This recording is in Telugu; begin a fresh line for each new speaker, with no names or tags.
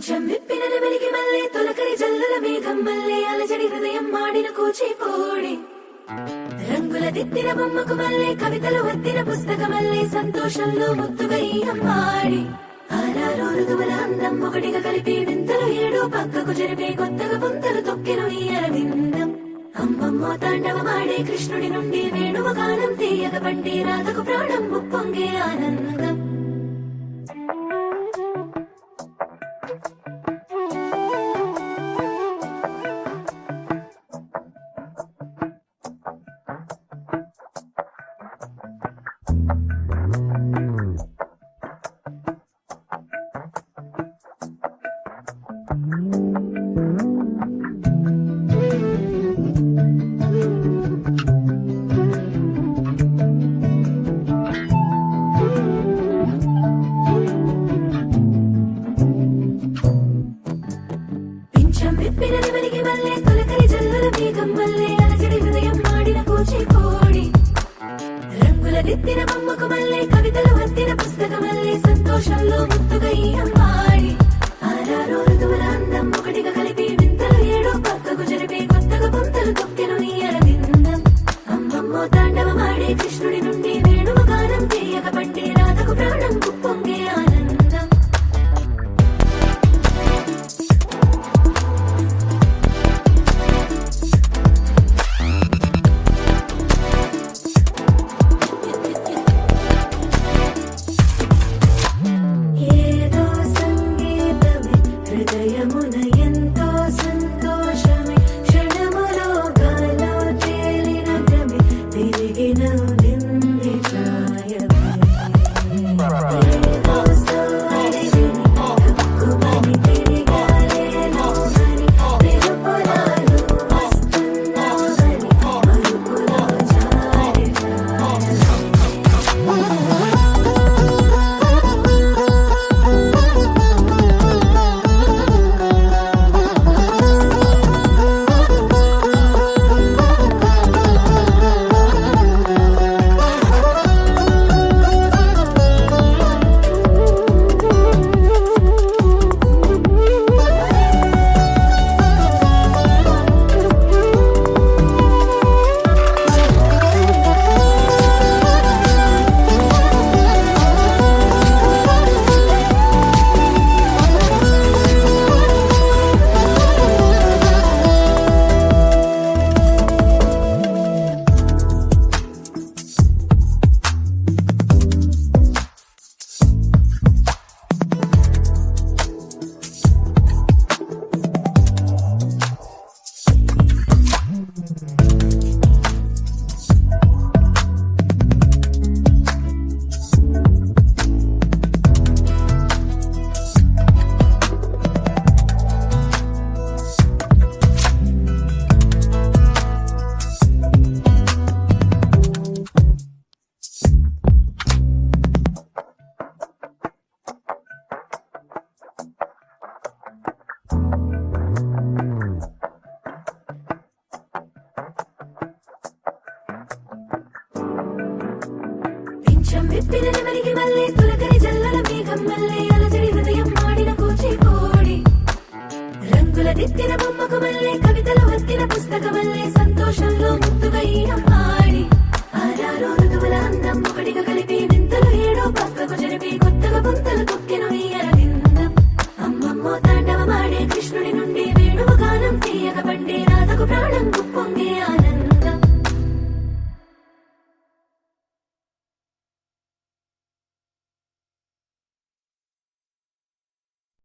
పింఛం విప్పిన వెలిగి మల్లె తొలకరి జల్లుల మేఘం మల్లె అలజడి హృదయం మాడిన కూచిపోడి రంగుల దిద్దిన బొమ్మకు మల్లె కవితలు వద్దిన పుస్తక మల్లె సంతోషంలో ముద్దుగా ఈ అమ్మాడి ఆరారు ఋతువుల అందం ఒకటిగా కలిపి వింతలు ఏడు పక్కకు జరిపే కొత్తగా పుంతలు తొక్కెను ఈ అరవిందం అమ్మమ్మో తాండవమాడే కృష్ణుడి నుండి వేణువ గానం తీయగ పండి రాధకు ప్రాణం ఉప్పొంగే ఆనందం దిద్దిన బొమ్మకు మల్లె కవితలు వద్దిన పుస్తక మల్లె సంతోషంలో ముద్దుగా ఈ అమ్మాడి ఆరారు ఋతువుల అందం ఒకటిగా కలిపి వింతలు ఏడో పక్కకు జరిపే కొత్తగా పుంతలు తొక్కెను ఈ అరవిందం అమ్మమ్మో తాండవమాడే కృష్ణుడి నుండి వేణువ గానం తీయగ పండి రాధకు ప్రాణం ఉప్పొంగే ఆనందం విప్పిన వెలిగి మల్లె తొలకరి జల్లుల మేఘం మల్లె అలజడి హృదయం మాడిన కూచిపోడి రంగుల దిద్దిన బొమ్మకు మల్లె కవితలు వద్దిన పుస్తక మల్లె సంతోషంలో ముద్దుగా ఈ అమ్మాడి ఆరారు ఋతువుల అందం ఒకటిగా కలిపి వింతలు ఏడో పక్కకు జరిపి కొత్తగా పుంతలు తొక్కెను ఈ అరవిందం అమ్మమ్మో తాండవమాడే కృష్ణుడి నుండి వేణువ గానం తీయగ పండి రాధకు ప్రాణం ఉప్పొంగే